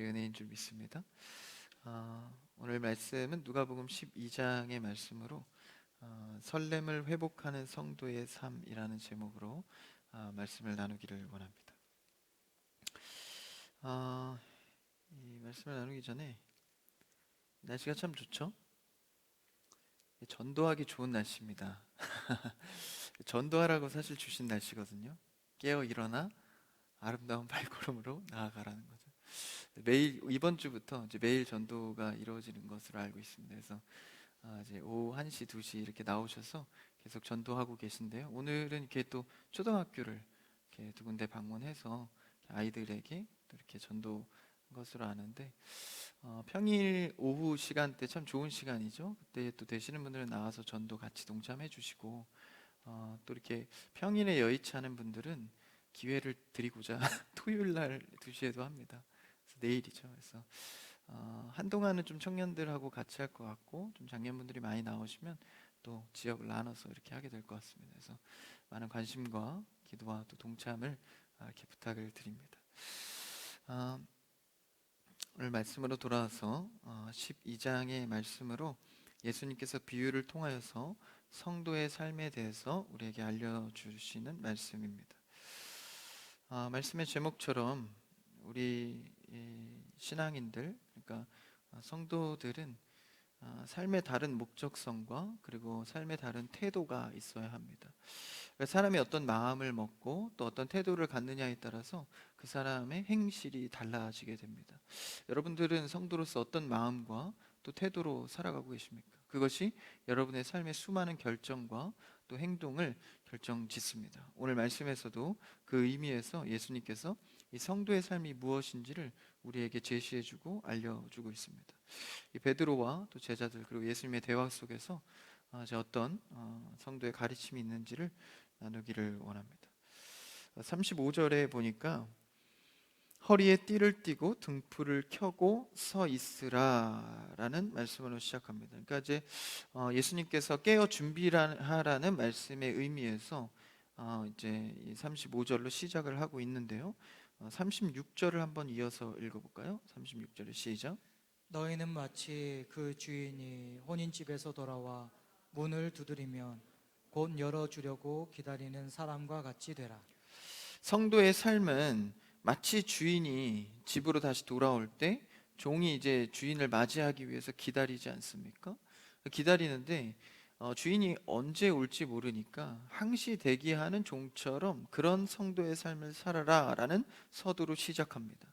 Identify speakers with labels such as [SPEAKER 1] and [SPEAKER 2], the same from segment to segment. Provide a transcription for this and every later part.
[SPEAKER 1] 은혜인 줄 믿습니다. 오늘 말씀은 누가복음 12장의 말씀으로 설렘을 회복하는 성도의 삶이라는 제목으로 말씀을 나누기를 원합니다. 이 말씀을 나누기 전에 날씨가 참 좋죠? 전도하기 좋은 날씨입니다. 전도하라고 사실 주신 날씨거든요. 깨어 일어나 아름다운 발걸음으로 나아가라는 거죠. 매일 이번 주부터 이제 매일 전도가 이루어지는 것으로 알고 있습니다. 그래서 이제 오후 1시, 2시 이렇게 나오셔서 계속 전도하고 계신데요. 오늘은 이렇게 또 초등학교를 이렇게 두 군데 방문해서 아이들에게 또 이렇게 전도한 것으로 아는데 평일 오후 시간대 참 좋은 시간이죠. 그때 또 되시는 분들은 나와서 전도 같이 동참해 주시고 또 이렇게 평일에 여의치 않은 분들은 기회를 드리고자 토요일 날 2시에도 합니다. 그래서 내일이죠. 그래서 한동안은 좀 청년들하고 같이 할 것 같고 좀 장년분들이 많이 나오시면 또 지역을 나눠서 이렇게 하게 될 것 같습니다. 그래서 많은 관심과 기도와 또 동참을 이렇게 부탁을 드립니다. 오늘 말씀으로 돌아와서 12장의 말씀으로 예수님께서 비유를 통하여서 성도의 삶에 대해서 우리에게 알려주시는 말씀입니다. 말씀의 제목처럼 우리 신앙인들, 그러니까 성도들은 삶의 다른 목적성과 그리고 삶의 다른 태도가 있어야 합니다. 그러니까 사람이 어떤 마음을 먹고 또 어떤 태도를 갖느냐에 따라서 그 사람의 행실이 달라지게 됩니다. 여러분들은 성도로서 어떤 마음과 또 태도로 살아가고 계십니까? 그것이 여러분의 삶의 수많은 결정과 또 행동을 결정짓습니다. 오늘 말씀에서도 그 의미에서 예수님께서 이 성도의 삶이 무엇인지를 우리에게 제시해주고 알려주고 있습니다. 이 베드로와 또 제자들 그리고 예수님의 대화 속에서 어떤 성도의 가르침이 있는지를 나누기를 원합니다. 35절에 보니까 허리에 띠를 띠고 등불을 켜고 서 있으라라는 말씀으로 시작합니다. 그러니까 이제 예수님께서 깨어 준비하라는 말씀의 의미에서 이제 35절로 시작을 하고 있는데요. 36절을 한번 이어서 읽어볼까요? 36절의 시작.
[SPEAKER 2] 너희는 마치 그 주인이 혼인집에서 돌아와 문을 두드리면 곧 열어주려고 기다리는 사람과 같이 되라.
[SPEAKER 1] 성도의 삶은 마치 주인이 집으로 다시 돌아올 때 종이 이제 주인을 맞이하기 위해서 기다리지 않습니까? 기다리는데 주인이 언제 올지 모르니까 항시 대기하는 종처럼 그런 성도의 삶을 살아라라는 서두로 시작합니다.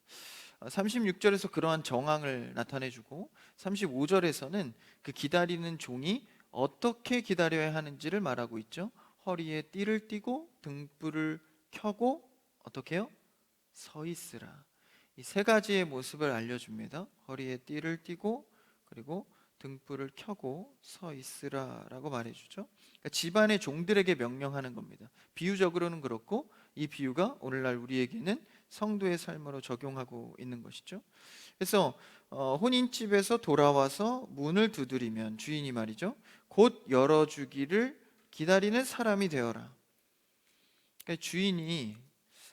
[SPEAKER 1] 36절에서 그러한 정황을 나타내주고 35절에서는 그 기다리는 종이 어떻게 기다려야 하는지를 말하고 있죠. 허리에 띠를 띠고 등불을 켜고 어떻게 해요? 서 있으라. 이 세 가지의 모습을 알려줍니다. 허리에 띠를 띠고 그리고 등불을 켜고 서 있으라라고 말해주죠. 그러니까 집안의 종들에게 명령하는 겁니다. 비유적으로는 그렇고 이 비유가 오늘날 우리에게는 성도의 삶으로 적용하고 있는 것이죠. 그래서 혼인집에서 돌아와서 문을 두드리면 주인이 말이죠. 곧 열어주기를 기다리는 사람이 되어라. 그러니까 주인이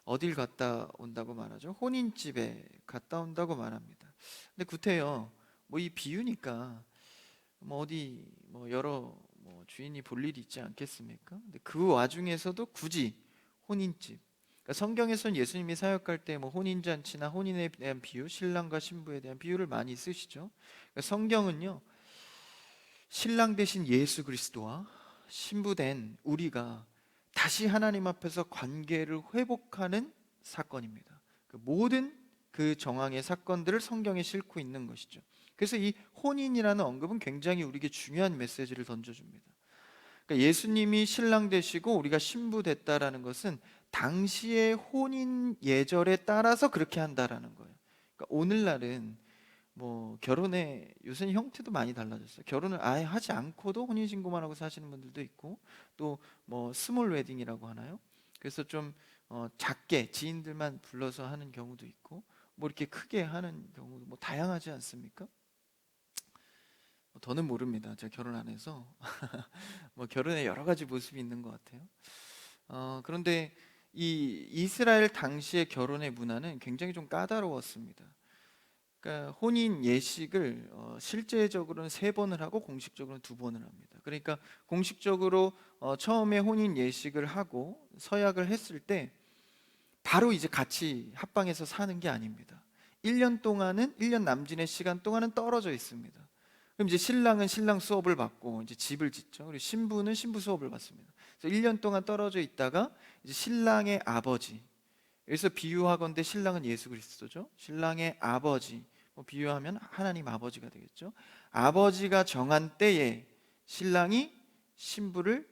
[SPEAKER 1] 어딜 갔다 온다고 말하죠? 혼인집에 갔다 온다고 말합니다. 근데 구태여 뭐 이 비유니까 뭐 어디 뭐 여러 뭐 주인이 볼 일이 있지 않겠습니까? 근데 그 와중에서도 굳이 혼인집. 그러니까 성경에서는 예수님이 사역할 때 뭐 혼인잔치나 혼인에 대한 비유, 신랑과 신부에 대한 비유를 많이 쓰시죠. 그러니까 성경은요 신랑 대신 예수 그리스도와 신부 된 우리가 다시 하나님 앞에서 관계를 회복하는 사건입니다. 그 모든 그 정황의 사건들을 성경에 싣고 있는 것이죠. 그래서 이 혼인이라는 언급은 굉장히 우리에게 중요한 메시지를 던져줍니다. 그러니까 예수님이 신랑 되시고 우리가 신부 됐다라는 것은 당시의 혼인 예절에 따라서 그렇게 한다라는 거예요. 그러니까 오늘날은 뭐 결혼의 요새는 형태도 많이 달라졌어요. 결혼을 아예 하지 않고도 혼인신고만 하고 사시는 분들도 있고 또 뭐 스몰 웨딩이라고 하나요? 그래서 좀 작게 지인들만 불러서 하는 경우도 있고 뭐 이렇게 크게 하는 경우도 뭐 다양하지 않습니까? 더는 모릅니다. 제가 결혼 안 해서 뭐 결혼에 여러 가지 모습이 있는 것 같아요. 그런데 이 이스라엘 당시의 결혼의 문화는 굉장히 좀 까다로웠습니다. 그러니까 혼인 예식을 실제적으로는 3번을 하고 공식적으로는 2번을 합니다. 그러니까 공식적으로 처음에 혼인 예식을 하고 서약을 했을 때 바로 이제 같이 합방해서 사는 게 아닙니다. 1년 동안은 1년 남짓의 시간 동안은 떨어져 있습니다. 그럼 이제 신랑은 신랑 수업을 받고 이제 집을 짓죠. 그리고 신부는 신부 수업을 받습니다. 그래서 1년 동안 떨어져 있다가 이제 신랑의 아버지, 여기서 비유하건대 신랑은 예수 그리스도죠. 신랑의 아버지, 비유하면 하나님 아버지가 되겠죠. 아버지가 정한 때에 신랑이 신부를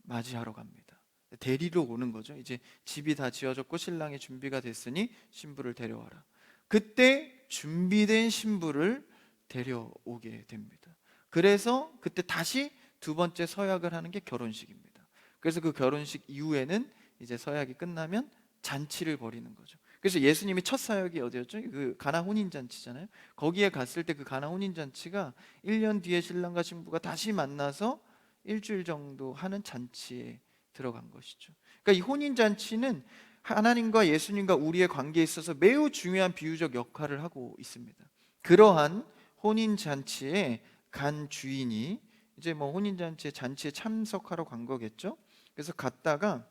[SPEAKER 1] 맞이하러 갑니다. 데리러 오는 거죠. 이제 집이 다 지어졌고 신랑의 준비가 됐으니 신부를 데려와라. 그때 준비된 신부를 데려오게 됩니다. 그래서 그때 다시 2번째 서약을 하는 게 결혼식입니다. 그래서 그 결혼식 이후에는 이제 서약이 끝나면 잔치를 벌이는 거죠. 그래서 예수님이 첫 사역이 어디였죠? 그 가나 혼인 잔치잖아요. 거기에 갔을 때 그 가나 혼인 잔치가 1년 뒤에 신랑과 신부가 다시 만나서 일주일 정도 하는 잔치에 들어간 것이죠. 그러니까 이 혼인 잔치는 하나님과 예수님과 우리의 관계에 있어서 매우 중요한 비유적 역할을 하고 있습니다. 그러한 혼인 잔치에 간 주인이 이제 뭐 혼인 잔치에 참석하러 간 거겠죠. 그래서 갔다가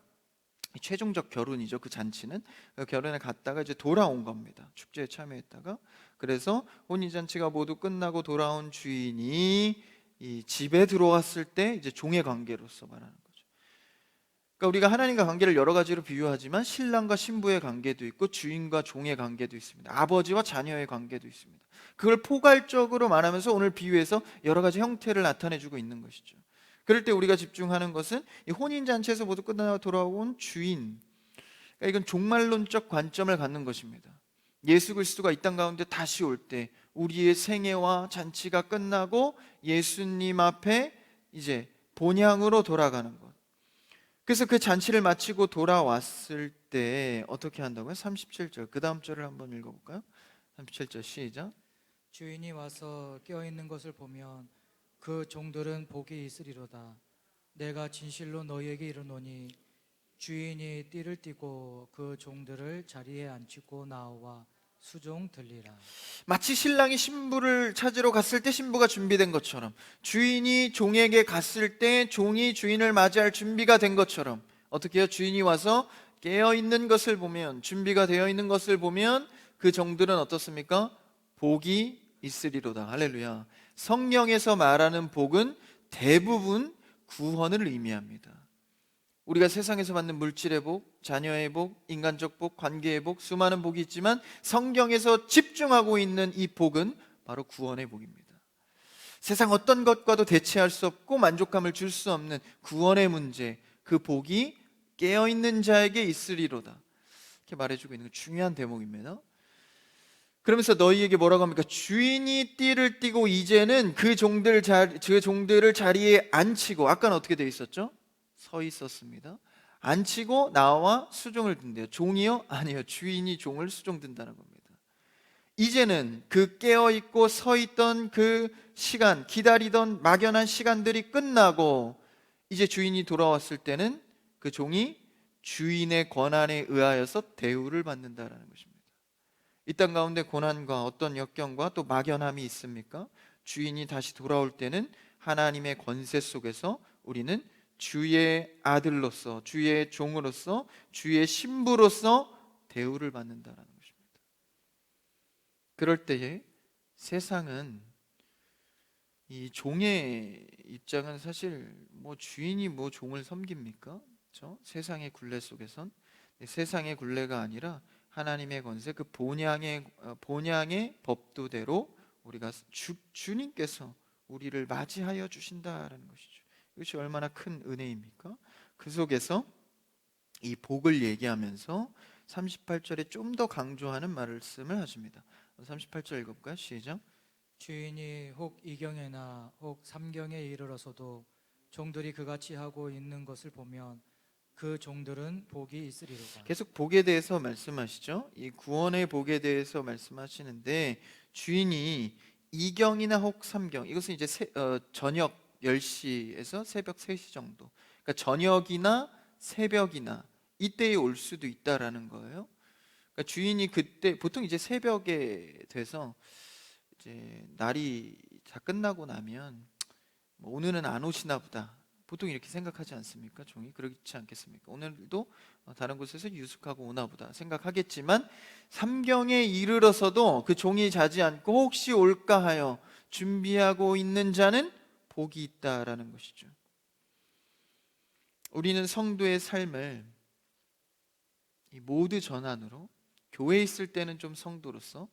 [SPEAKER 1] 최종적 결혼이죠. 그 잔치는 그 결혼에 갔다가 이제 돌아온 겁니다. 축제에 참여했다가. 그래서 혼인 잔치가 모두 끝나고 돌아온 주인이 이 집에 들어왔을 때 이제 종의 관계로서 말하는 거죠. 그러니까 우리가 하나님과 관계를 여러 가지로 비유하지만 신랑과 신부의 관계도 있고 주인과 종의 관계도 있습니다. 아버지와 자녀의 관계도 있습니다. 그걸 포괄적으로 말하면서 오늘 비유에서 여러 가지 형태를 나타내주고 있는 것이죠. 그럴 때 우리가 집중하는 것은 이 혼인잔치에서 모두 끝나고 돌아온 주인, 그러니까 이건 종말론적 관점을 갖는 것입니다. 예수 그리스도가 이 땅 가운데 다시 올 때 우리의 생애와 잔치가 끝나고 예수님 앞에 이제 본향으로 돌아가는 것. 그래서 그 잔치를 마치고 돌아왔을 때 어떻게 한다고요? 37절, 그 다음 절을 한번 읽어볼까요? 37절 시작.
[SPEAKER 2] 주인이 와서 깨어 있는 것을 보면 그 종들은 복이 있으리로다. 내가 진실로 너희에게 이르노니 주인이 띠를 띠고 그 종들을 자리에 앉히고 나와 수종 들리라.
[SPEAKER 1] 마치 신랑이 신부를 찾으러 갔을 때 신부가 준비된 것처럼, 주인이 종에게 갔을 때 종이 주인을 맞이할 준비가 된 것처럼, 어떻게 해요? 주인이 와서 깨어 있는 것을 보면, 준비가 되어 있는 것을 보면 그 종들은 어떻습니까? 복이 있으리로다. 할렐루야. 성경에서 말하는 복은 대부분 구원을 의미합니다. 우리가 세상에서 받는 물질의 복, 자녀의 복, 인간적 복, 관계의 복, 수많은 복이 있지만 성경에서 집중하고 있는 이 복은 바로 구원의 복입니다. 세상 어떤 것과도 대체할 수 없고 만족감을 줄 수 없는 구원의 문제, 그 복이 깨어있는 자에게 있으리로다. 이렇게 말해주고 있는 중요한 대목입니다. 그러면서 너희에게 뭐라고 합니까? 주인이 띠를 띠고 이제는 그 종들을 자리에 앉히고, 아까는 어떻게 되어 있었죠? 서 있었습니다. 앉히고 나와 수종을 든대요. 종이요? 아니요. 주인이 종을 수종 든다는 겁니다. 이제는 그 깨어있고 서 있던 그 시간, 기다리던 막연한 시간들이 끝나고 이제 주인이 돌아왔을 때는 그 종이 주인의 권한에 의하여서 대우를 받는다라는 것입니다. 이 땅 가운데 고난과 어떤 역경과 또 막연함이 있습니까? 주인이 다시 돌아올 때는 하나님의 권세 속에서 우리는 주의 아들로서, 주의 종으로서, 주의 신부로서 대우를 받는다라는 것입니다. 그럴 때에 세상은 이 종의 입장은 사실 뭐 주인이 뭐 종을 섬깁니까? 그렇죠? 세상의 굴레 속에선 세상의 굴레가 아니라 하나님의 권세, 그 본향의 법도대로 우리가 주님께서 우리를 맞이하여 주신다라는 것이죠. 이것이 얼마나 큰 은혜입니까? 그 속에서 이 복을 얘기하면서 38절에 좀 더 강조하는 말씀을 하십니다. 38절 읽어볼까요? 시작.
[SPEAKER 2] 주인이 혹 이경에나 혹 삼경에 이르러서도 종들이 그같이 하고 있는 것을 보면 그 종들은 복이 있으리로다.
[SPEAKER 1] 계속 복에 대해서 말씀하시죠. 이 구원의 복에 대해서 말씀하시는데 주인이 이경이나 혹 삼경, 이것은 이제 저녁 10시에서 새벽 3시 정도, 그러니까 저녁이나 새벽이나 이때에 올 수도 있다라는 거예요. 그러니까 주인이 그때 보통 이제 새벽에 돼서 이제 날이 다 끝나고 나면 뭐 오늘은 안 오시나 보다. 보통 이렇게 생각하지 않습니까? 종이 그렇지 않겠습니까? 오늘도 다른 곳에서 유숙하고 오나 보다 생각하겠지만 삼경에 이르러서도 그 종이 자지 않고 혹시 올까 하여 준비하고 있는 자는 복이 있다라는 것이죠. 우리는 성도의 삶을 이 모두 전환으로, 교회에 있을 때는 좀 성도로서,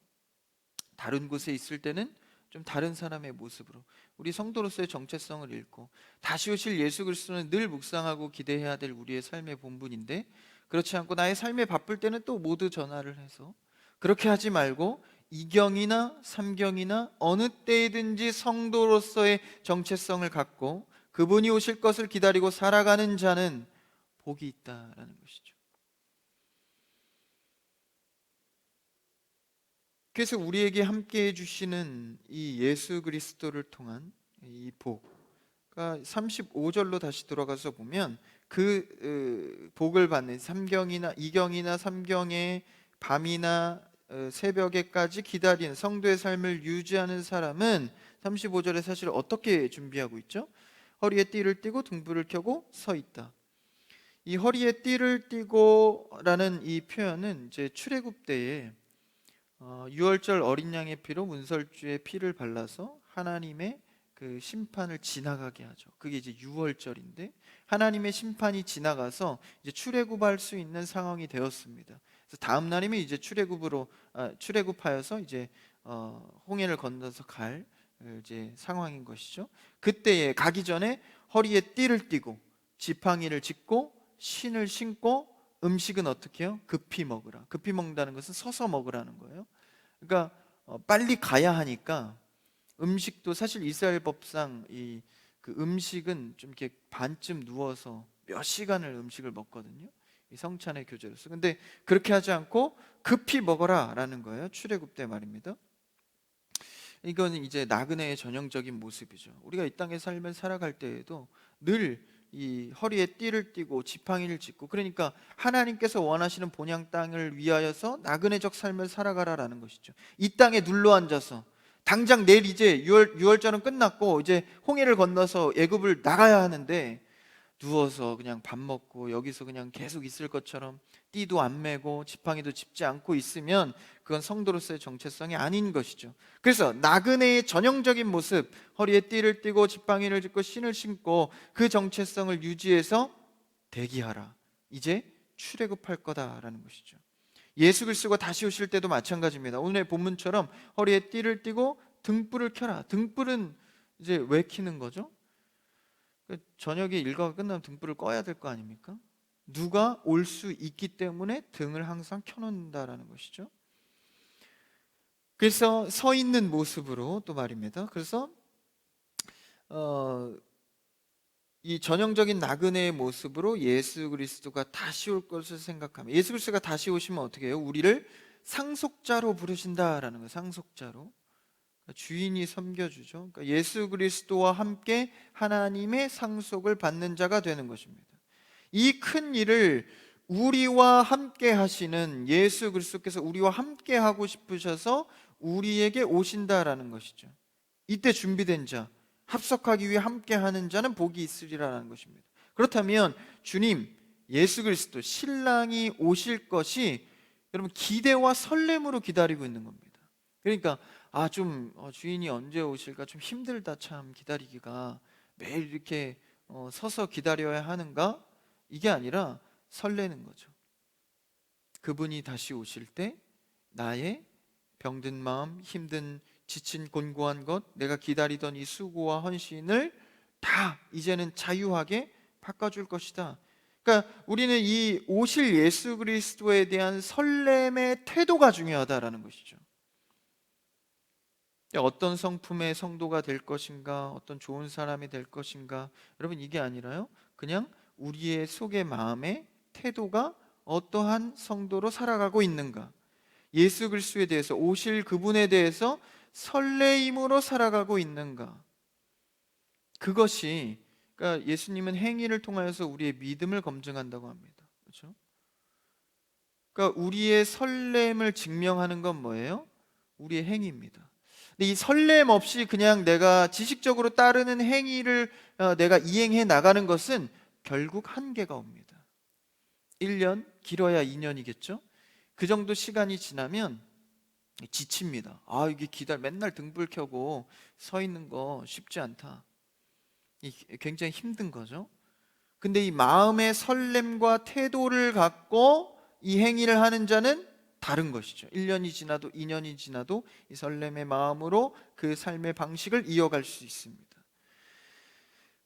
[SPEAKER 1] 다른 곳에 있을 때는 좀 다른 사람의 모습으로 우리 성도로서의 정체성을 잃고 다시 오실 예수 그리스도는 늘 묵상하고 기대해야 될 우리의 삶의 본분인데, 그렇지 않고 나의 삶에 바쁠 때는 또 모두 전화를 해서, 그렇게 하지 말고 이경이나 삼경이나 어느 때이든지 성도로서의 정체성을 갖고 그분이 오실 것을 기다리고 살아가는 자는 복이 있다라는 것이죠. 그래서 우리에게 함께 해주시는 이 예수 그리스도를 통한 이 복, 그러니까 35절로 다시 들어가서 보면 그 복을 받는 삼경이나 이경이나 삼경의 밤이나 새벽에까지 기다리는 성도의 삶을 유지하는 사람은 35절에 사실 어떻게 준비하고 있죠? 허리에 띠를 띠고 등불을 켜고 서 있다. 이 허리에 띠를 띠고라는 이 표현은 이제 출애굽 때에 유월절 어린 양의 피로 문설주의 피를 발라서 하나님의 그 심판을 지나가게 하죠. 그게 이제 유월절인데 하나님의 심판이 지나가서 이제 출애굽할 수 있는 상황이 되었습니다. 그래서 다음 날이면 이제 출애굽하여서 이제 홍해를 건너서 갈 이제 상황인 것이죠. 그때에 가기 전에 허리에 띠를 띠고 지팡이를 짚고 신을 신고 음식은 어떻게 해요? 급히 먹으라. 급히 먹는다는 것은 서서 먹으라는 거예요. 그러니까 빨리 가야 하니까 음식도 사실 이스라엘 법상 이 그 음식은 좀 이렇게 반쯤 누워서 몇 시간을 음식을 먹거든요. 이 성찬의 교제로서. 근데 그렇게 하지 않고 급히 먹어라라는 거예요. 출애굽 때 말입니다. 이건 이제 나그네의 전형적인 모습이죠. 우리가 이 땅의 삶을 살아갈 때에도 늘 이 허리에 띠를 띠고 지팡이를 짚고, 그러니까 하나님께서 원하시는 본향 땅을 위하여서 나그네적 삶을 살아가라라는 것이죠. 이 땅에 눌러 앉아서 당장 내일 이제 유월절은 끝났고 이제 홍해를 건너서 애굽을 나가야 하는데 누워서 그냥 밥 먹고 여기서 그냥 계속 있을 것처럼 띠도 안 매고 지팡이도 짚지 않고 있으면 그건 성도로서의 정체성이 아닌 것이죠. 그래서 나그네의 전형적인 모습, 허리에 띠를 띠고 지팡이를 짚고 신을 신고 그 정체성을 유지해서 대기하라. 이제 출애굽할 거다라는 것이죠. 예수 그리스도가 다시 오실 때도 마찬가지입니다. 오늘의 본문처럼 허리에 띠를 띠고 등불을 켜라. 등불은 이제 왜 켜는 거죠? 저녁에 일과가 끝나면 등불을 꺼야 될 거 아닙니까? 누가 올 수 있기 때문에 등을 항상 켜놓는다라는 것이죠. 그래서 서 있는 모습으로 또 말입니다. 그래서 이 전형적인 나그네의 모습으로 예수 그리스도가 다시 올 것을 생각하면, 예수 그리스도가 다시 오시면 어떻게 해요? 우리를 상속자로 부르신다라는 거예요. 상속자로. 주인이 섬겨주죠. 그러니까 예수 그리스도와 함께 하나님의 상속을 받는 자가 되는 것입니다. 이 큰 일을 우리와 함께 하시는 예수 그리스도께서 우리와 함께 하고 싶으셔서 우리에게 오신다라는 것이죠. 이때 준비된 자, 합석하기 위해 함께 하는 자는 복이 있으리라는 것입니다. 그렇다면 주님, 예수 그리스도 신랑이 오실 것이 여러분 기대와 설렘으로 기다리고 있는 겁니다. 그러니까 주인이 언제 오실까 좀 힘들다, 참 기다리기가. 매일 이렇게 서서 기다려야 하는가? 이게 아니라 설레는 거죠. 그분이 다시 오실 때 나의 병든 마음, 힘든 지친 곤고한 것, 내가 기다리던 이 수고와 헌신을 다 이제는 자유하게 바꿔줄 것이다. 그러니까 우리는 이 오실 예수 그리스도에 대한 설렘의 태도가 중요하다라는 것이죠. 어떤 성품의 성도가 될 것인가, 어떤 좋은 사람이 될 것인가, 여러분 이게 아니라요, 그냥 우리의 속의 마음의 태도가 어떠한 성도로 살아가고 있는가, 예수 그리스도에 대해서, 오실 그분에 대해서 설레임으로 살아가고 있는가. 그것이, 그러니까 예수님은 행위를 통하여서 우리의 믿음을 검증한다고 합니다. 그렇죠? 그러니까 우리의 설렘을 증명하는 건 뭐예요? 우리의 행위입니다. 근데 이 설렘 없이 그냥 내가 지식적으로 따르는 행위를 내가 이행해 나가는 것은 결국 한계가 옵니다. 1년, 길어야 2년이겠죠? 그 정도 시간이 지나면 지칩니다. 이게 맨날 등불 켜고 서 있는 거 쉽지 않다. 굉장히 힘든 거죠. 근데 이 마음의 설렘과 태도를 갖고 이 행위를 하는 자는 다른 것이죠. 1년이 지나도 2년이 지나도 이 설렘의 마음으로 그 삶의 방식을 이어갈 수 있습니다.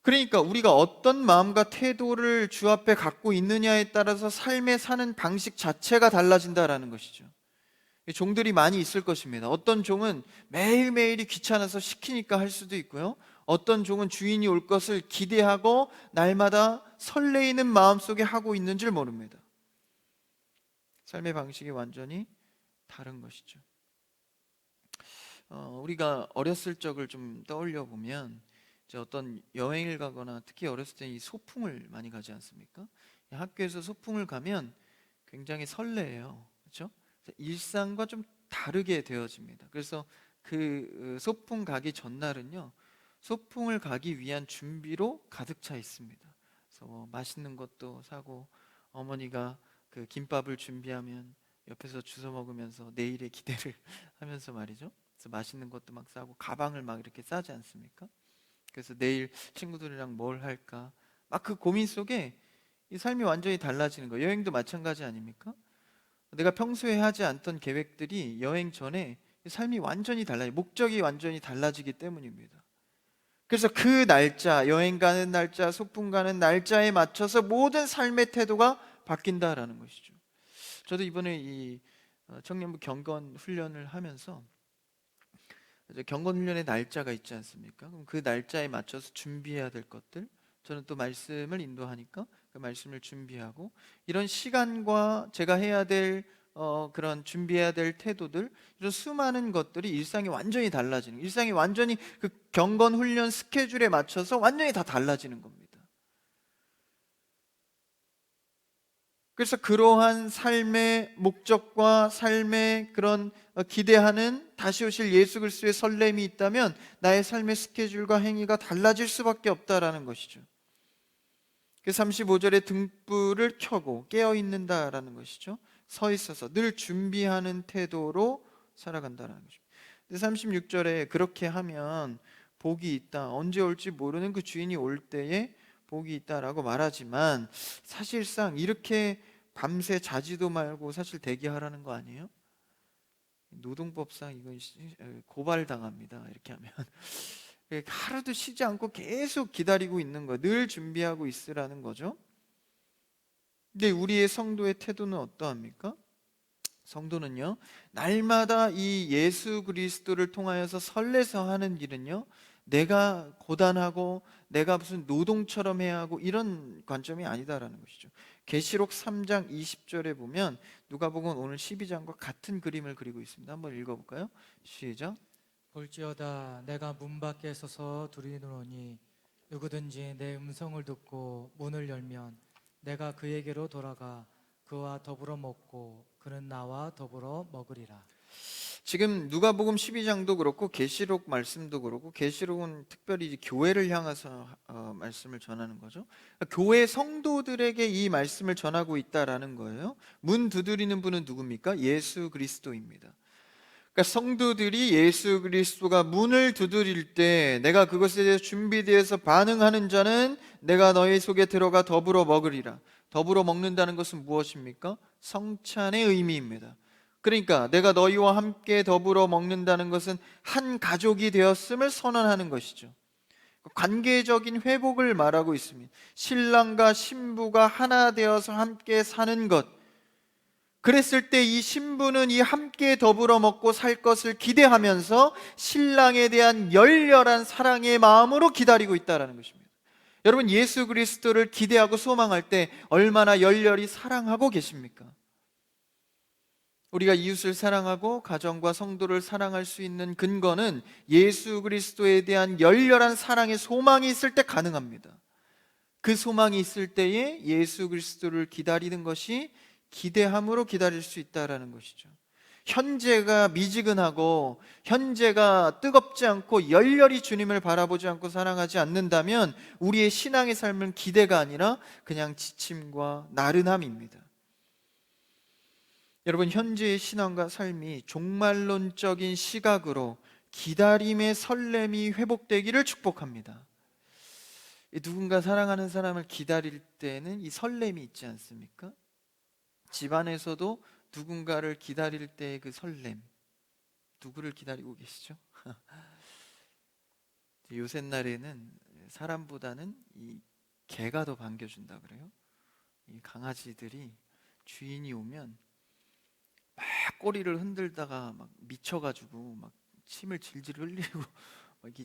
[SPEAKER 1] 그러니까 우리가 어떤 마음과 태도를 주 앞에 갖고 있느냐에 따라서 삶에 사는 방식 자체가 달라진다라는 것이죠. 종들이 많이 있을 것입니다. 어떤 종은 매일매일이 귀찮아서 시키니까 할 수도 있고요. 어떤 종은 주인이 올 것을 기대하고 날마다 설레이는 마음속에 하고 있는 줄 모릅니다. 삶의 방식이 완전히 다른 것이죠. 우리가 어렸을 적을 좀 떠올려 보면 이제 어떤 여행을 가거나 특히 어렸을 때 이 소풍을 많이 가지 않습니까? 학교에서 소풍을 가면 굉장히 설레요. 그렇죠? 일상과 좀 다르게 되어집니다. 그래서 그 소풍 가기 전날은요, 소풍을 가기 위한 준비로 가득 차 있습니다. 그래서 뭐 맛있는 것도 사고, 어머니가 그 김밥을 준비하면 옆에서 주워 먹으면서 내일의 기대를 하면서 말이죠. 그래서 맛있는 것도 막 싸고 가방을 막 이렇게 싸지 않습니까? 그래서 내일 친구들이랑 뭘 할까? 막 그 고민 속에 이 삶이 완전히 달라지는 거예요. 여행도 마찬가지 아닙니까? 내가 평소에 하지 않던 계획들이 여행 전에 삶이 완전히 달라요. 목적이 완전히 달라지기 때문입니다. 그래서 그 날짜, 여행 가는 날짜, 소풍 가는 날짜에 맞춰서 모든 삶의 태도가 바뀐다라는 것이죠. 저도 이번에 이 청년부 경건 훈련을 하면서 이제 경건 훈련의 날짜가 있지 않습니까? 그럼 그 날짜에 맞춰서 준비해야 될 것들, 저는 또 말씀을 인도하니까 그 말씀을 준비하고 이런 시간과 제가 해야 될 그런 준비해야 될 태도들, 이런 수많은 것들이 일상이 완전히 달라지는, 일상이 완전히 그 경건 훈련 스케줄에 맞춰서 완전히 다 달라지는 겁니다. 그래서 그러한 삶의 목적과 삶의 그런 기대하는 다시 오실 예수 그리스도의 설렘이 있다면 나의 삶의 스케줄과 행위가 달라질 수밖에 없다라는 것이죠. 그 35절에 등불을 켜고 깨어 있는다라는 것이죠. 서 있어서 늘 준비하는 태도로 살아간다라는 것입니다. 36절에 그렇게 하면 복이 있다. 언제 올지 모르는 그 주인이 올 때에 복이 있다라고 말하지만 사실상 이렇게 밤새 자지도 말고 사실 대기하라는 거 아니에요? 노동법상 이건 고발당합니다. 이렇게 하면 하루도 쉬지 않고 계속 기다리고 있는 거, 늘 준비하고 있으라는 거죠. 근데 우리의 성도의 태도는 어떠합니까? 성도는요, 날마다 이 예수 그리스도를 통하여서 설레서 하는 일은요, 내가 고단하고 내가 무슨 노동처럼 해야 하고 이런 관점이 아니다라는 것이죠. 계시록 3장 20절에 보면 누가복음 오늘 12장과 같은 그림을 그리고 있습니다. 한번 읽어볼까요? 시작.
[SPEAKER 2] 볼지어다 내가 문 밖에 서서 두드리노니 누구든지 내 음성을 듣고 문을 열면 내가 그에게로 돌아가 그와 더불어 먹고 그는 나와 더불어 먹으리라.
[SPEAKER 1] 지금 누가복음 12장도 그렇고 계시록 말씀도 그렇고, 계시록은 특별히 이제 교회를 향해서 말씀을 전하는 거죠. 그러니까 교회 성도들에게 이 말씀을 전하고 있다라는 거예요. 문 두드리는 분은 누굽니까? 예수 그리스도입니다. 그러니까 성도들이 예수 그리스도가 문을 두드릴 때 내가 그것에 대해서 준비되어서 반응하는 자는 내가 너희 속에 들어가 더불어 먹으리라. 더불어 먹는다는 것은 무엇입니까? 성찬의 의미입니다. 그러니까 내가 너희와 함께 더불어 먹는다는 것은 한 가족이 되었음을 선언하는 것이죠. 관계적인 회복을 말하고 있습니다. 신랑과 신부가 하나 되어서 함께 사는 것, 그랬을 때 이 신부는 이 함께 더불어 먹고 살 것을 기대하면서 신랑에 대한 열렬한 사랑의 마음으로 기다리고 있다는 것입니다. 여러분, 예수 그리스도를 기대하고 소망할 때 얼마나 열렬히 사랑하고 계십니까? 우리가 이웃을 사랑하고 가정과 성도를 사랑할 수 있는 근거는 예수 그리스도에 대한 열렬한 사랑의 소망이 있을 때 가능합니다. 그 소망이 있을 때에 예수 그리스도를 기다리는 것이 기대함으로 기다릴 수 있다라는 것이죠. 현재가 미지근하고 현재가 뜨겁지 않고 열렬히 주님을 바라보지 않고 사랑하지 않는다면 우리의 신앙의 삶은 기대가 아니라 그냥 지침과 나른함입니다. 여러분, 현재의 신앙과 삶이 종말론적인 시각으로 기다림의 설렘이 회복되기를 축복합니다. 누군가 사랑하는 사람을 기다릴 때는 이 설렘이 있지 않습니까? 집안에서도 누군가를 기다릴 때의 그 설렘, 누구를 기다리고 계시죠? 요새 날에는 사람보다는 이 개가 더 반겨준다 그래요. 이 강아지들이 주인이 오면 막 꼬리를 흔들다가 막 미쳐가지고 막 침을 질질 흘리고 막 이렇게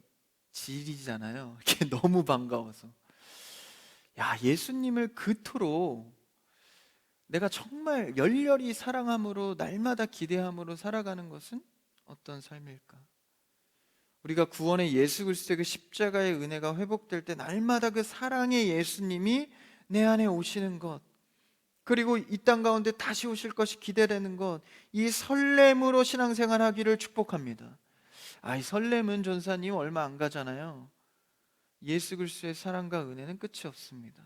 [SPEAKER 1] 지리잖아요. 이게 너무 반가워서. 야, 예수님을 그토록 내가 정말 열렬히 사랑함으로 날마다 기대함으로 살아가는 것은 어떤 삶일까? 우리가 구원의 예수 그리스도의 그 십자가의 은혜가 회복될 때 날마다 그 사랑의 예수님이 내 안에 오시는 것, 그리고 이 땅 가운데 다시 오실 것이 기대되는 것, 이 설렘으로 신앙생활 하기를 축복합니다. 이 설렘은 전사님 얼마 안 가잖아요. 예수 그리스도의 사랑과 은혜는 끝이 없습니다.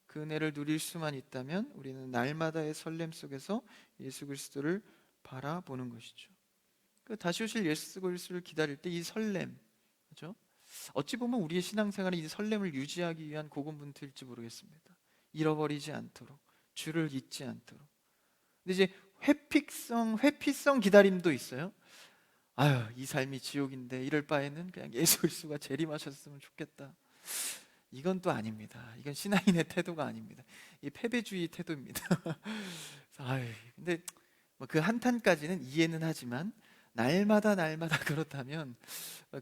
[SPEAKER 1] 그 은혜를 누릴 수만 있다면 우리는 날마다의 설렘 속에서 예수 그리스도를 바라보는 것이죠. 다시 오실 예수 그리스도를 기다릴 때 이 설렘, 그렇죠? 어찌 보면 우리의 신앙생활은 이 설렘을 유지하기 위한 고군분투일지 모르겠습니다. 잃어버리지 않도록, 주를 잊지 않도록. 근데 이제 회피성 기다림도 있어요. 이 삶이 지옥인데 이럴 바에는 그냥 예수 그리스도가 재림하셨으면 좋겠다. 이건 또 아닙니다. 이건 신앙인의 태도가 아닙니다. 이 패배주의 태도입니다. 근데 그 한탄까지는 이해는 하지만 날마다 그렇다면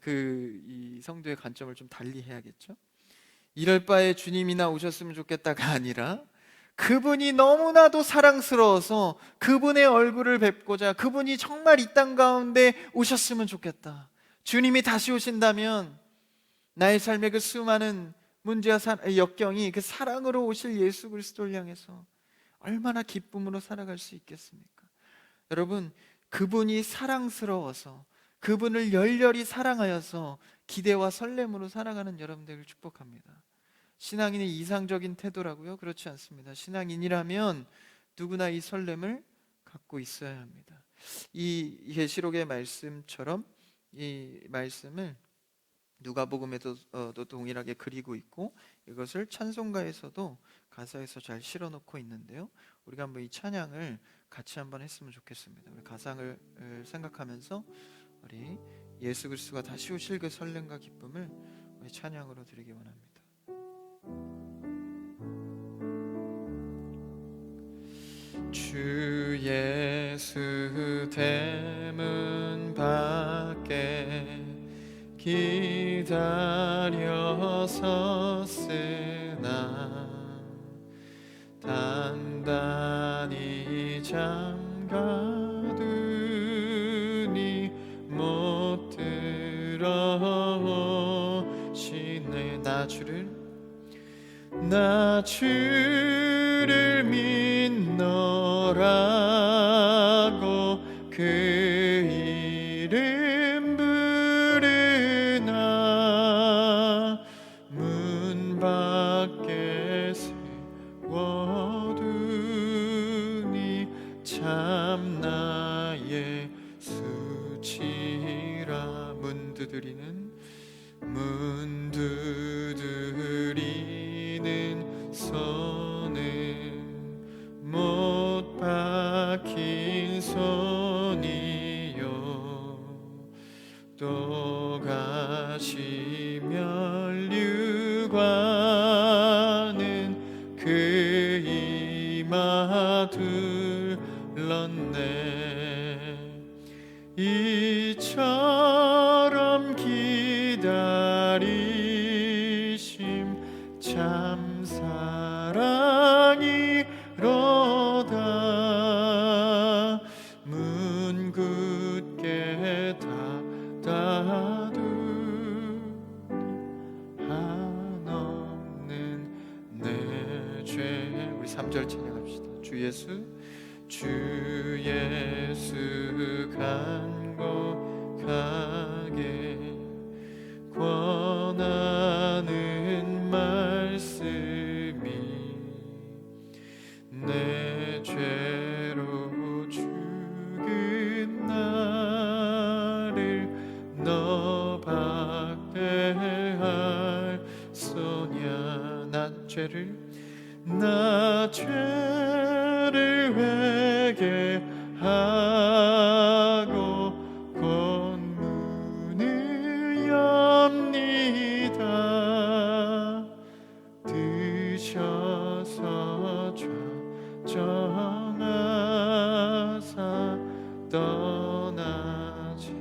[SPEAKER 1] 이 성도의 관점을 좀 달리 해야겠죠. 이럴 바에 주님이나 오셨으면 좋겠다가 아니라 그분이 너무나도 사랑스러워서 그분의 얼굴을 뵙고자, 그분이 정말 이 땅 가운데 오셨으면 좋겠다. 주님이 다시 오신다면 나의 삶의 그 수많은 문제와 역경이 그 사랑으로 오실 예수 그리스도를 향해서 얼마나 기쁨으로 살아갈 수 있겠습니까? 여러분, 그분이 사랑스러워서, 그분을 열렬히 사랑하여서 기대와 설렘으로 살아가는 여러분들을 축복합니다. 신앙인의 이상적인 태도라고요? 그렇지 않습니다. 신앙인이라면 누구나 이 설렘을 갖고 있어야 합니다. 이 계시록의 말씀처럼 이 말씀을 누가복음에도 동일하게 그리고 있고, 이것을 찬송가에서도 가사에서 잘 실어놓고 있는데요. 우리가 한번 이 찬양을 같이 한번 했으면 좋겠습니다. 우리 가상을 생각하면서 우리 예수 그리스도가 다시 오실 그 설렘과 기쁨을 우리 찬양으로 드리기 원합니다. 주 예수 대문 밖에 기다려 섰으나 단단히 잠가두니 못 들어오시네. 나 주를 믿노라고 그 이름 부르나 문 밖에 세워두니 참 나의 수치라. 문 두드리는 손은 못 박힌 손이요 또 가시 면류관은 그 이마 둘렀네. 이처럼 기다리심 참 사랑이로다. 문 굳게 닫아두니 한없는 내 죄. 우리 3절 찬양합시다. 주 예수 주 예수 간곡하게 권하는 말씀이 내 죄로 죽은 나를 너 박대할 소냐. 나 죄를 회개하고 권문을 엽니다. 드셔서 정하사 떠나지.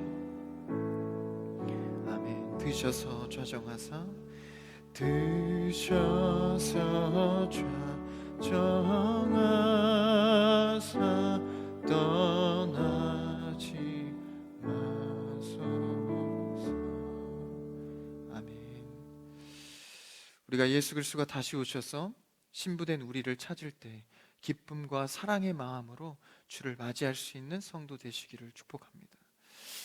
[SPEAKER 1] 아멘. 드셔서 좌정하사 정하사 떠나지 마소서. 아멘. 우리가 예수 그리스도가 다시 오셔서 신부된 우리를 찾을 때 기쁨과 사랑의 마음으로 주를 맞이할 수 있는 성도 되시기를 축복합니다.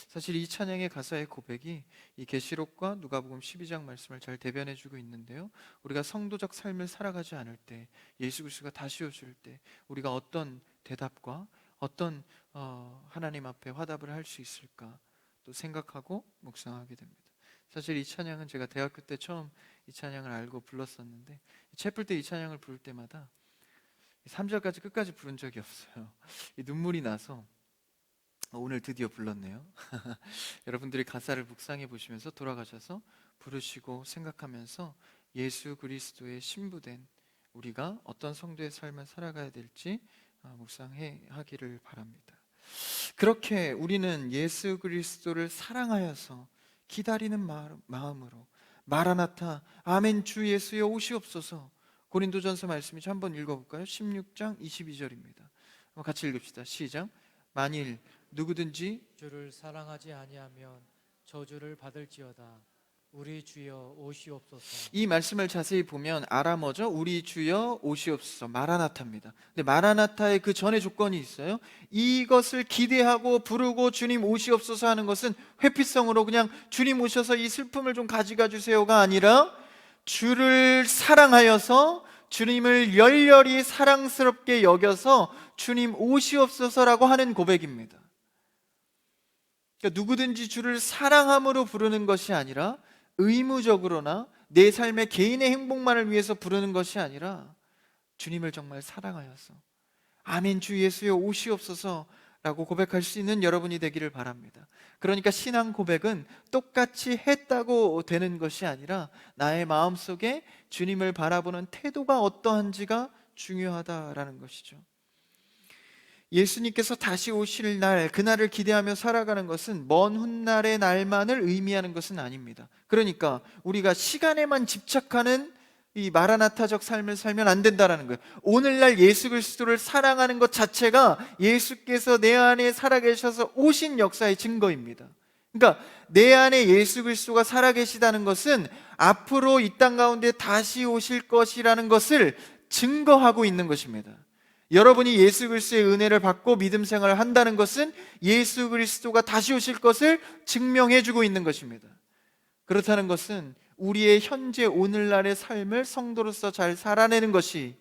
[SPEAKER 1] 사실 이 찬양의 가사의 고백이 이 계시록과 누가복음 12장 말씀을 잘 대변해주고 있는데요, 우리가 성도적 삶을 살아가지 않을 때, 예수 그리스도가 다시 오실 때 우리가 어떤 대답과 어떤 하나님 앞에 화답을 할 수 있을까 또 생각하고 묵상하게 됩니다. 사실 이 찬양은 제가 대학교 때 처음 이 찬양을 알고 불렀었는데, 채플 때 이 찬양을 부를 때마다 3절까지 끝까지 부른 적이 없어요. 눈물이 나서 오늘 드디어 불렀네요. 여러분들이 가사를 묵상해 보시면서 돌아가셔서 부르시고 생각하면서 예수 그리스도의 신부된 우리가 어떤 성도의 삶을 살아가야 될지 묵상해 하기를 바랍니다. 그렇게 우리는 예수 그리스도를 사랑하여서 기다리는 마음으로 마라나타 아멘 주 예수여 오시옵소서. 고린도전서 말씀이죠. 한번 읽어볼까요? 16장 22절입니다. 같이 읽읍시다. 시작. 만일 누구든지
[SPEAKER 2] 주를 사랑하지 아니하면 저주를 받을지어다. 우리 주여 오시옵소서.
[SPEAKER 1] 이 말씀을 자세히 보면 아람어죠. 우리 주여 오시옵소서, 마라나타입니다. 근데 마라나타의 그 전에 조건이 있어요. 이것을 기대하고 부르고 주님 오시옵소서 하는 것은 회피성으로 그냥 주님 오셔서 이 슬픔을 좀 가져가 주세요가 아니라 주를 사랑하여서 주님을 열렬히 사랑스럽게 여겨서 주님 오시옵소서라고 하는 고백입니다. 그러니까 누구든지 주를 사랑함으로 부르는 것이 아니라 의무적으로나 내 삶의 개인의 행복만을 위해서 부르는 것이 아니라 주님을 정말 사랑하여서 아멘 주 예수여 오시옵소서 라고 고백할 수 있는 여러분이 되기를 바랍니다. 그러니까 신앙 고백은 똑같이 했다고 되는 것이 아니라 나의 마음속에 주님을 바라보는 태도가 어떠한지가 중요하다라는 것이죠. 예수님께서 다시 오실 날, 그날을 기대하며 살아가는 것은 먼 훗날의 날만을 의미하는 것은 아닙니다. 그러니까 우리가 시간에만 집착하는 이 마라나타적 삶을 살면 안 된다라는 거예요. 오늘날 예수 그리스도를 사랑하는 것 자체가 예수께서 내 안에 살아계셔서 오신 역사의 증거입니다. 그러니까 내 안에 예수 그리스도가 살아계시다는 것은 앞으로 이 땅 가운데 다시 오실 것이라는 것을 증거하고 있는 것입니다. 여러분이 예수 그리스도의 은혜를 받고 믿음 생활을 한다는 것은 예수 그리스도가 다시 오실 것을 증명해 주고 있는 것입니다. 그렇다는 것은 우리의 현재 오늘날의 삶을 성도로서 잘 살아내는 것이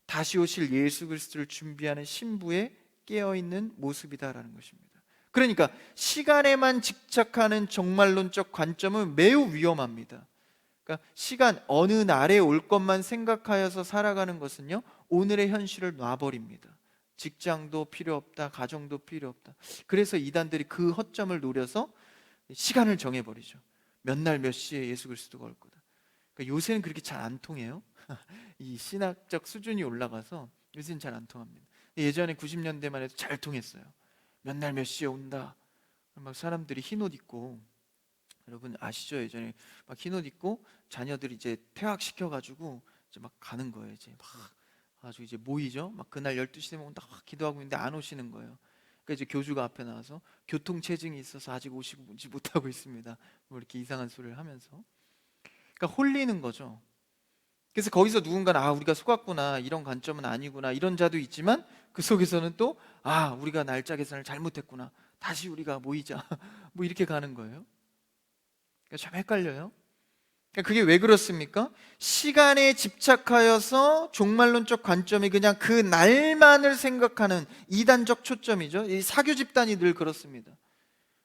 [SPEAKER 1] 다시 오실 예수 그리스도를 준비하는 신부의 깨어있는 모습이다라는 것입니다. 그러니까 시간에만 집착하는 종말론적 관점은 매우 위험합니다. 그러니까 시간, 어느 날에 올 것만 생각하여서 살아가는 것은요, 오늘의 현실을 놔버립니다. 직장도 필요 없다, 가정도 필요 없다. 그래서 이단들이 그 허점을 노려서 시간을 정해버리죠. 몇 날 몇 시에 예수 그리스도가 올 거다. 그러니까 요새는 그렇게 잘 안 통해요. 이 신학적 수준이 올라가서 요새는 잘 안 통합니다. 예전에 90년대만 해도 잘 통했어요. 몇 날 몇 시에 온다. 막 사람들이 흰옷 입고, 여러분 아시죠? 예전에 막 흰옷 입고 자녀들이 이제 퇴학시켜가지고 이제 막 가는 거예요. 이제 막 아주 이제 모이죠. 막 그날 12시 되면 딱 기도하고 있는데 안 오시는 거예요. 그러니까 이제 교주가 앞에 나와서 교통체증이 있어서 아직 오지 못하고 있습니다. 뭐 이렇게 이상한 소리를 하면서, 그러니까 홀리는 거죠. 그래서 거기서 누군가는 우리가 속았구나, 이런 관점은 아니구나, 이런 자도 있지만 그 속에서는 또 우리가 날짜 계산을 잘못했구나, 다시 우리가 모이자 뭐 이렇게 가는 거예요. 그러니까 참 헷갈려요. 그러니까 그게 왜 그렇습니까? 시간에 집착하여서 종말론적 관점이 그냥 그 날만을 생각하는 이단적 초점이죠. 이 사교 집단이 늘 그렇습니다.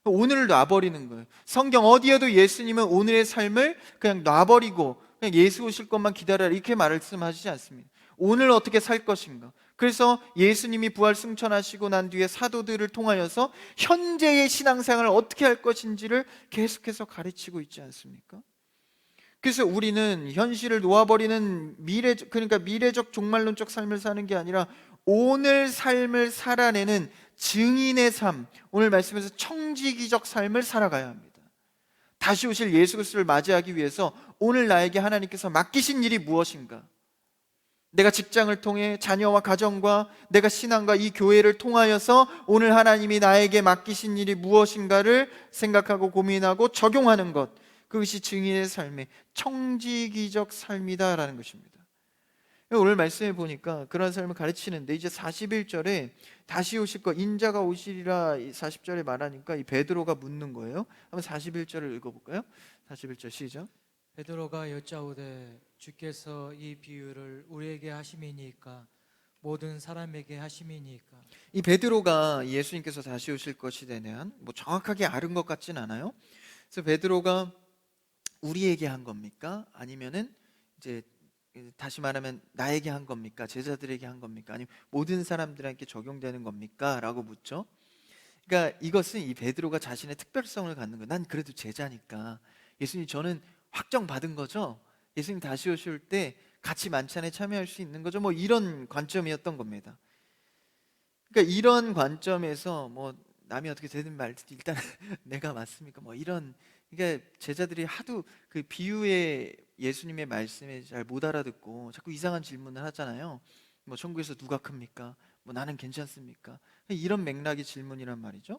[SPEAKER 1] 오늘을 놔버리는 거예요. 성경 어디에도 예수님은 오늘의 삶을 그냥 놔버리고 그냥 예수 오실 것만 기다려라 이렇게 말씀하시지 않습니다. 오늘 어떻게 살 것인가. 그래서 예수님이 부활 승천하시고 난 뒤에 사도들을 통하여서 현재의 신앙생활을 어떻게 할 것인지를 계속해서 가르치고 있지 않습니까? 그래서 우리는 현실을 놓아버리는 그러니까 미래적 종말론적 삶을 사는 게 아니라 오늘 삶을 살아내는 증인의 삶, 오늘 말씀에서 청지기적 삶을 살아가야 합니다. 다시 오실 예수 그리스도를 맞이하기 위해서 오늘 나에게 하나님께서 맡기신 일이 무엇인가? 내가 직장을 통해 자녀와 가정과 내가 신앙과 이 교회를 통하여서 오늘 하나님이 나에게 맡기신 일이 무엇인가를 생각하고 고민하고 적용하는 것, 그것이 증인의 삶의 청지기적 삶이다라는 것입니다. 오늘 말씀해 보니까 그런 삶을 가르치는데 이제 41절에 다시 오실 것 인자가 오시리라 40절에 말하니까 이 베드로가 묻는 거예요. 한번 41절을 읽어볼까요? 41절 시작.
[SPEAKER 2] 베드로가 여짜오되 주께서 이 비유를 우리에게 하심이니까 모든 사람에게 하심이니까.
[SPEAKER 1] 이 베드로가 예수님께서 다시 오실 것에 대한 정확하게 아는 것 같진 않아요. 그래서 베드로가 우리에게 한 겁니까? 아니면은 이제 다시 말하면 나에게 한 겁니까? 제자들에게 한 겁니까? 아니면 모든 사람들에게 적용되는 겁니까? 라고 묻죠. 그러니까 이것은 이 베드로가 자신의 특별성을 갖는 거예요. 난 그래도 제자니까 예수님 저는 확정받은 거죠. 예수님 다시 오실 때 같이 만찬에 참여할 수 있는 거죠. 이런 관점이었던 겁니다. 그러니까 이런 관점에서 남이 어떻게 되든 말든 일단 내가 맞습니까? 이런, 그러니까 제자들이 하도 그 비유의 예수님의 말씀에 잘 못 알아듣고 자꾸 이상한 질문을 하잖아요. 천국에서 누가 큽니까? 나는 괜찮습니까? 이런 맥락의 질문이란 말이죠.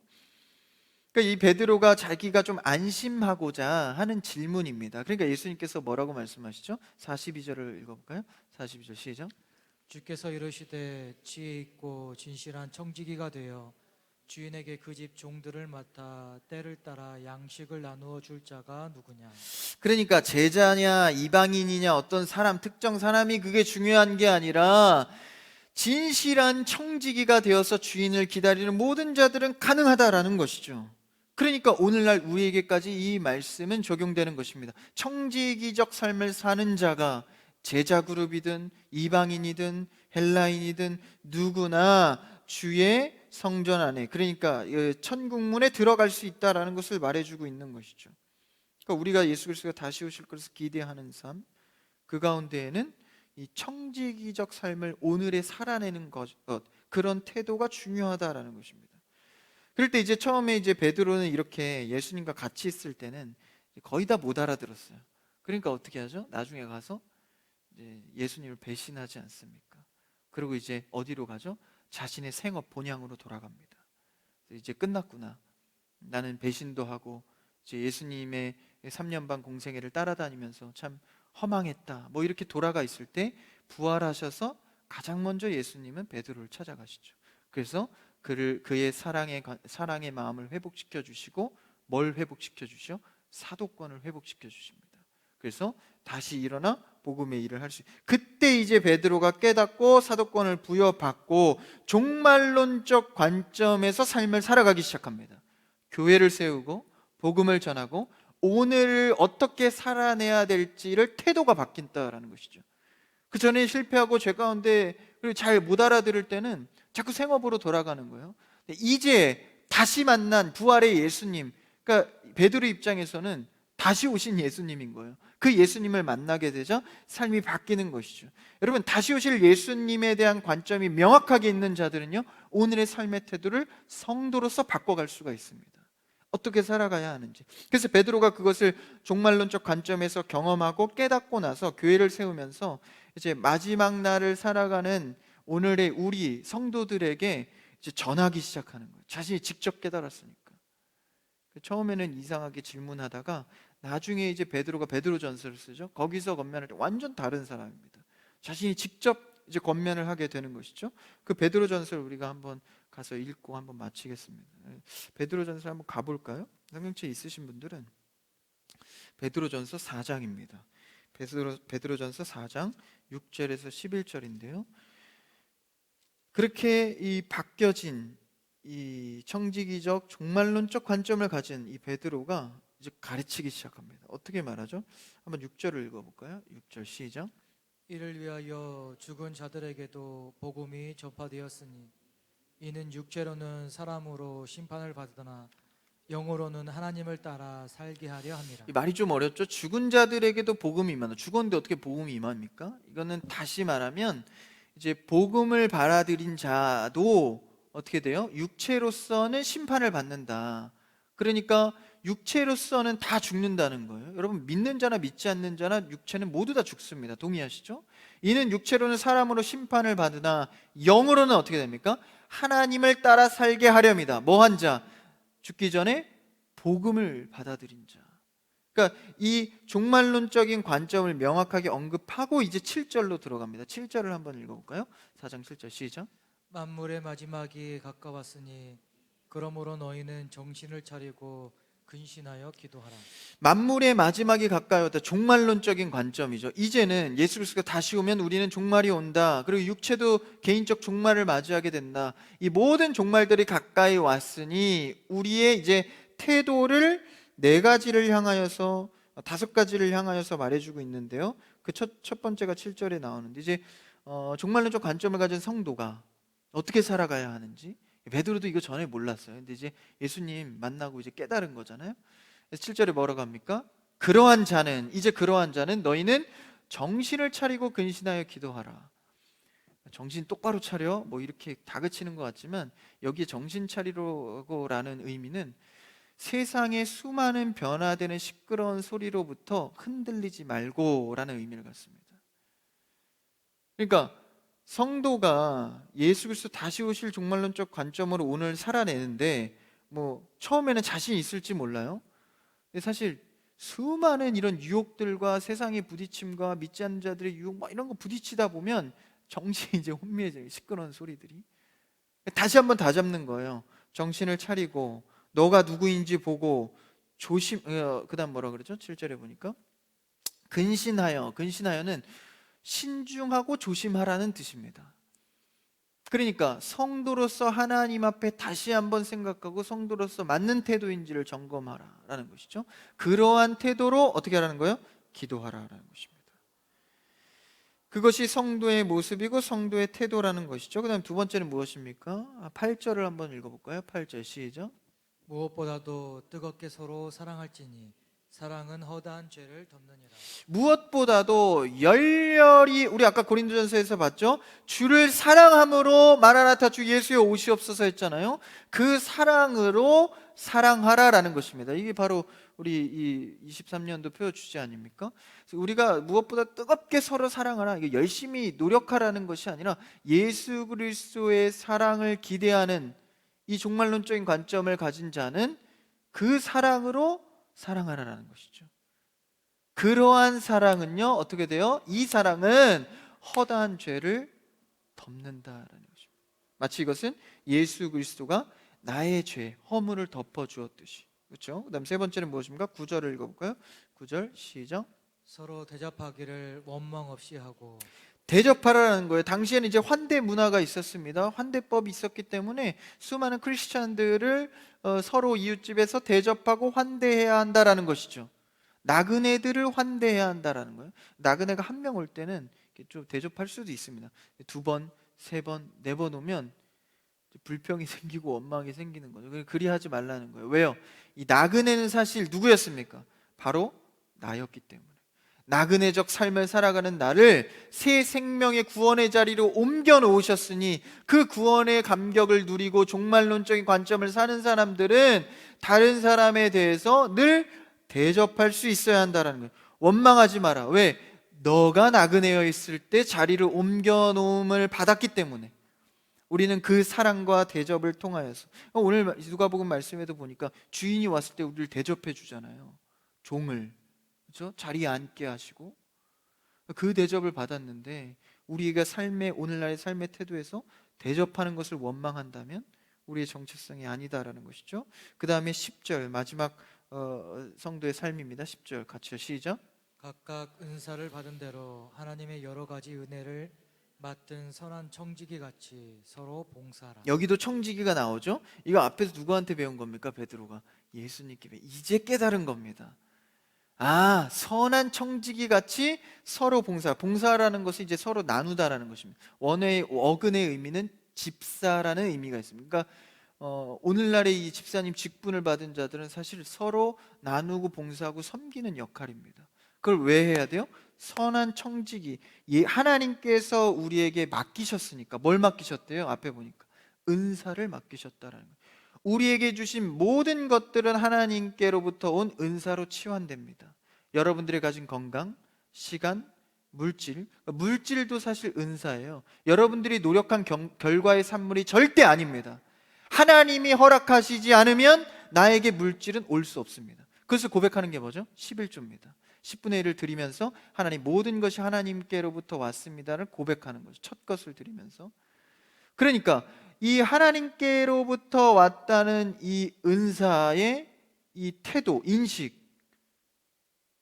[SPEAKER 1] 그러니까 이 베드로가 자기가 좀 안심하고자 하는 질문입니다. 그러니까 예수님께서 뭐라고 말씀하시죠? 42절을 읽어볼까요? 42절 시작.
[SPEAKER 2] 주께서 이르시되 지혜 있고 진실한 청지기가 되어 주인에게 그 집 종들을 맡아 때를 따라 양식을 나누어 줄 자가 누구냐.
[SPEAKER 1] 그러니까 제자냐 이방인이냐 어떤 사람 특정 사람이 그게 중요한 게 아니라 진실한 청지기가 되어서 주인을 기다리는 모든 자들은 가능하다라는 것이죠. 그러니까 오늘날 우리에게까지 이 말씀은 적용되는 것입니다. 청지기적 삶을 사는 자가 제자 그룹이든 이방인이든 헬라인이든 누구나 주의 성전 안에, 그러니까 천국문에 들어갈 수 있다라는 것을 말해주고 있는 것이죠. 그러니까 우리가 예수 그리스도가 다시 오실 것을 기대하는 삶, 그 가운데에는 이 청지기적 삶을 오늘에 살아내는 것, 그런 태도가 중요하다라는 것입니다. 그럴 때 이제 처음에 이제 베드로는 이렇게 예수님과 같이 있을 때는 거의 다 못 알아들었어요. 그러니까 어떻게 하죠? 나중에 가서 이제 예수님을 배신하지 않습니까? 그리고 이제 어디로 가죠? 자신의 생업 본향으로 돌아갑니다. 이제 끝났구나. 나는 배신도 하고 이제 예수님의 3년 반 공생애를 따라다니면서 참 허망했다. 이렇게 돌아가 있을 때 부활하셔서 가장 먼저 예수님은 베드로를 찾아가시죠. 그래서 그의 사랑의 마음을 회복시켜 주시고 뭘 회복시켜 주시죠? 사도권을 회복시켜 주십니다. 그래서 다시 일어나 복음의 일을 할 수 있어요. 그때 이제 베드로가 깨닫고 사도권을 부여받고 종말론적 관점에서 삶을 살아가기 시작합니다. 교회를 세우고 복음을 전하고 오늘을 어떻게 살아내야 될지를 태도가 바뀐다라는 것이죠. 그 전에 실패하고 죄 가운데 그리고 잘 못 알아들을 때는 자꾸 생업으로 돌아가는 거예요. 이제 다시 만난 부활의 예수님, 그러니까 베드로 입장에서는 다시 오신 예수님인 거예요. 그 예수님을 만나게 되자 삶이 바뀌는 것이죠. 여러분, 다시 오실 예수님에 대한 관점이 명확하게 있는 자들은요, 오늘의 삶의 태도를 성도로서 바꿔갈 수가 있습니다. 어떻게 살아가야 하는지. 그래서 베드로가 그것을 종말론적 관점에서 경험하고 깨닫고 나서 교회를 세우면서 이제 마지막 날을 살아가는 오늘의 우리 성도들에게 이제 전하기 시작하는 거예요. 자신이 직접 깨달았으니까. 처음에는 이상하게 질문하다가 나중에 이제 베드로가 베드로전서를 쓰죠. 거기서 권면할 때 완전 다른 사람입니다. 자신이 직접 이제 권면을 하게 되는 것이죠. 그 베드로전서를 우리가 한번 가서 읽고 한번 마치겠습니다. 베드로전서 한번 가볼까요? 성경책 있으신 분들은 베드로전서 4장입니다. 베드로전서 4장 6절에서 11절인데요. 그렇게 이 바뀌어진 이 청지기적 종말론적 관점을 가진 이 베드로가 이제 가르치기 시작합니다. 어떻게 말하죠? 한번 6절을 읽어볼까요? 6절 시작.
[SPEAKER 2] 이를 위하여 죽은 자들에게도 복음이 전파되었으니 이는 육체로는 사람으로 심판을 받으나 영으로는 하나님을 따라 살게 하려 함이라.
[SPEAKER 1] 이 말이 좀 어렵죠? 죽은 자들에게도 복음이 임하나. 죽었는데 어떻게 복음이 임합니까? 이거는 다시 말하면 이제 복음을 받아들인 자도 어떻게 돼요? 육체로서는 심판을 받는다. 그러니까 육체로서는 다 죽는다는 거예요. 여러분, 믿는 자나 믿지 않는 자나 육체는 모두 다 죽습니다. 동의하시죠? 이는 육체로는 사람으로 심판을 받으나 영으로는 어떻게 됩니까? 하나님을 따라 살게 하렵니다. 뭐한 자? 죽기 전에 복음을 받아들인 자. 그러니까 이 종말론적인 관점을 명확하게 언급하고 이제 7절로 들어갑니다. 7절을 한번 읽어볼까요? 4장 7절 시작.
[SPEAKER 2] 만물의 마지막이 가까웠으니 그러므로 너희는 정신을 차리고 근신하여 기도하라.
[SPEAKER 1] 만물의 마지막이 가까이 왔다. 종말론적인 관점이죠. 이제는 예수 그리스도가 다시 오면 우리는 종말이 온다. 그리고 육체도 개인적 종말을 맞이하게 된다. 이 모든 종말들이 가까이 왔으니 우리의 이제 태도를 네 가지를 향하여서, 다섯 가지를 향하여서 말해주고 있는데요. 그 첫 번째가 7절에 나오는데 이제 종말론적 관점을 가진 성도가 어떻게 살아가야 하는지, 베드로도 이거 전에 몰랐어요. 근데 이제 예수님 만나고 이제 깨달은 거잖아요. 7절에 뭐라고 합니까? 그러한 자는 너희는 정신을 차리고 근신하여 기도하라. 정신 똑바로 차려, 뭐 이렇게 다그치는 것 같지만 여기에 정신 차리라고라는 의미는 세상의 수많은 변화되는 시끄러운 소리로부터 흔들리지 말고라는 의미를 갖습니다. 그러니까 성도가 예수 그리스도 다시 오실 종말론적 관점으로 오늘 살아내는데 뭐 처음에는 자신이 있을지 몰라요. 근데 사실 수많은 이런 유혹들과 세상의 부딪힘과 믿지 않는 자들의 유혹 막 이런 거 부딪히다 보면 정신이 이제 혼미해져요. 시끄러운 소리들이. 다시 한번 다잡는 거예요. 정신을 차리고 너가 누구인지 보고 그다음 뭐라 그러죠? 7절에 보니까 근신하여는 신중하고 조심하라는 뜻입니다. 그러니까 성도로서 하나님 앞에 다시 한번 생각하고 성도로서 맞는 태도인지를 점검하라라는 것이죠. 그러한 태도로 어떻게 하라는 거예요? 기도하라라는 것입니다. 그것이 성도의 모습이고 성도의 태도라는 것이죠. 그 다음 두 번째는 무엇입니까? 8절을 한번 읽어볼까요? 8절 시작.
[SPEAKER 2] 무엇보다도 뜨겁게 서로 사랑할지니 사랑은 허다한 죄를 덮느니라.
[SPEAKER 1] 무엇보다도 열렬히, 우리 아까 고린도전서에서 봤죠? 주를 사랑함으로 마라나타 주 예수여 오시옵소서 했잖아요. 그 사랑으로 사랑하라라는 것입니다. 이게 바로 우리 이 23년도 표어 주제 아닙니까? 그래서 우리가 무엇보다 뜨겁게 서로 사랑하라, 이게 열심히 노력하라는 것이 아니라 예수 그리스도의 사랑을 기대하는 이 종말론적인 관점을 가진 자는 그 사랑으로 사랑하라는 것이죠. 그러한 사랑은요 어떻게 돼요? 이 사랑은 허다한 죄를 덮는다라는 것입니다. 마치 이것은 예수 그리스도가 나의 죄, 허물을 덮어주었듯이. 그렇죠? 그 다음 세 번째는 무엇입니까? 9절을 읽어볼까요? 9절 시작.
[SPEAKER 2] 서로 대접하기를 원망 없이 하고.
[SPEAKER 1] 대접하라는 거예요. 당시에는 이제 환대 문화가 있었습니다. 환대법이 있었기 때문에 수많은 크리스찬들을 서로 이웃집에서 대접하고 환대해야 한다라는 것이죠. 나그네들을 환대해야 한다라는 거예요. 나그네가 한 명 올 때는 좀 대접할 수도 있습니다. 두 번, 세 번, 네 번 오면 불평이 생기고 원망이 생기는 거죠. 그리하지 말라는 거예요. 왜요? 이 나그네는 사실 누구였습니까? 바로 나였기 때문에. 나그네적 삶을 살아가는 나를 새 생명의 구원의 자리로 옮겨 놓으셨으니 그 구원의 감격을 누리고 종말론적인 관점을 사는 사람들은 다른 사람에 대해서 늘 대접할 수 있어야 한다는 거예요. 원망하지 마라. 왜? 너가 나그네여 있을 때 자리를 옮겨 놓음을 받았기 때문에. 우리는 그 사랑과 대접을 통하여서 오늘 누가복음 말씀에도 보니까 주인이 왔을 때 우리를 대접해 주잖아요. 종을, 그렇죠? 자리에 앉게 하시고 그 대접을 받았는데 우리가 오늘날의 삶의 태도에서 대접하는 것을 원망한다면 우리의 정체성이 아니다라는 것이죠. 그 다음에 10절 마지막 성도의 삶입니다. 10절 같이요, 시작.
[SPEAKER 2] 각각 은사를 받은 대로 하나님의 여러 가지 은혜를 맡은 선한 청지기 같이 서로 봉사하라.
[SPEAKER 1] 여기도 청지기가 나오죠. 이거 앞에서 누구한테 배운 겁니까? 베드로가 예수님께 이제 깨달은 겁니다. 아, 선한 청지기 같이 서로 봉사라는 것이 이제 서로 나누다라는 것입니다. 원어의 어근의 의미는 집사라는 의미가 있습니다. 그러니까 오늘날의 이 집사님 직분을 받은 자들은 사실 서로 나누고 봉사하고 섬기는 역할입니다. 그걸 왜 해야 돼요? 선한 청지기, 하나님께서 우리에게 맡기셨으니까. 뭘 맡기셨대요? 앞에 보니까 은사를 맡기셨다라는 거예요. 우리에게 주신 모든 것들은 하나님께로부터 온 은사로 치환됩니다. 여러분들이 가진 건강, 시간, 물질도 사실 은사예요. 여러분들이 노력한 결과의 산물이 절대 아닙니다. 하나님이 허락하시지 않으면 나에게 물질은 올 수 없습니다. 그래서 고백하는 게 뭐죠? 11조입니다. 10분의 1을 드리면서 하나님, 모든 것이 하나님께로부터 왔습니다를 고백하는 거죠. 첫 것을 드리면서. 그러니까 이 하나님께로부터 왔다는 이 은사의 이 태도, 인식,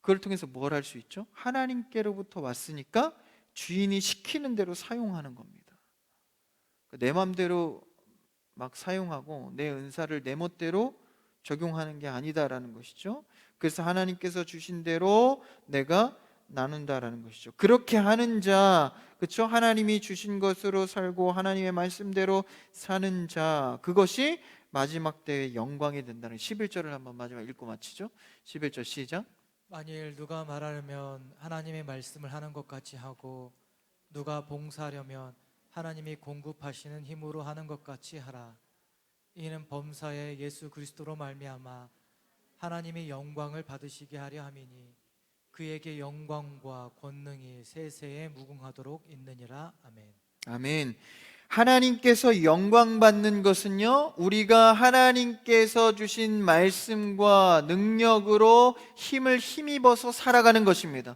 [SPEAKER 1] 그걸 통해서 뭘 할 수 있죠? 하나님께로부터 왔으니까 주인이 시키는 대로 사용하는 겁니다. 내 마음대로 막 사용하고 내 은사를 내 멋대로 적용하는 게 아니다라는 것이죠. 그래서 하나님께서 주신 대로 내가 나눈다라는 것이죠. 그렇게 하는 자, 그렇죠? 하나님이 주신 것으로 살고 하나님의 말씀대로 사는 자, 그것이 마지막 때의 영광이 된다는 11절을 한번 마지막 읽고 마치죠. 11절 시작.
[SPEAKER 2] 만일 누가 말하려면 하나님의 말씀을 하는 것 같이 하고 누가 봉사하려면 하나님이 공급하시는 힘으로 하는 것 같이 하라. 이는 범사에 예수 그리스도로 말미암아 하나님의 영광을 받으시게 하려 함이니 그에게 영광과 권능이 세세에 무궁하도록 있느니라. 아멘.
[SPEAKER 1] 아멘. 하나님께서 영광 받는 것은요, 우리가 하나님께서 주신 말씀과 능력으로 힘을 힘입어서 살아가는 것입니다.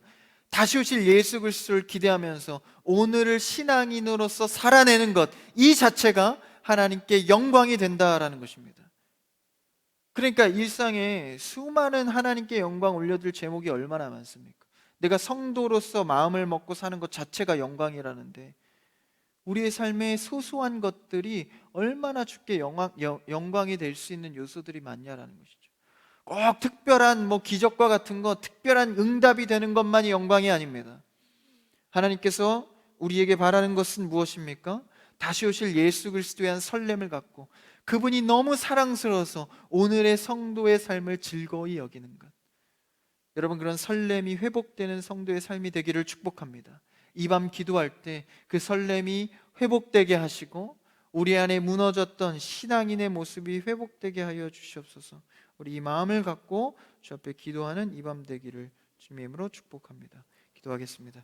[SPEAKER 1] 다시 오실 예수 그리스도를 기대하면서 오늘을 신앙인으로서 살아내는 것, 이 자체가 하나님께 영광이 된다라는 것입니다. 그러니까 일상에 수많은 하나님께 영광 올려드릴 제목이 얼마나 많습니까? 내가 성도로서 마음을 먹고 사는 것 자체가 영광이라는데 우리의 삶의 소소한 것들이 얼마나 주께 영광이 될 수 있는 요소들이 많냐라는 것이죠. 꼭 특별한 기적과 같은 거, 특별한 응답이 되는 것만이 영광이 아닙니다. 하나님께서 우리에게 바라는 것은 무엇입니까? 다시 오실 예수 그리스도에 대한 설렘을 갖고 그분이 너무 사랑스러워서 오늘의 성도의 삶을 즐거이 여기는 것. 여러분, 그런 설렘이 회복되는 성도의 삶이 되기를 축복합니다. 이 밤 기도할 때 그 설렘이 회복되게 하시고 우리 안에 무너졌던 신앙인의 모습이 회복되게 하여 주시옵소서. 우리 이 마음을 갖고 주 앞에 기도하는 이 밤 되기를 주님의 이름으로 축복합니다. 기도하겠습니다.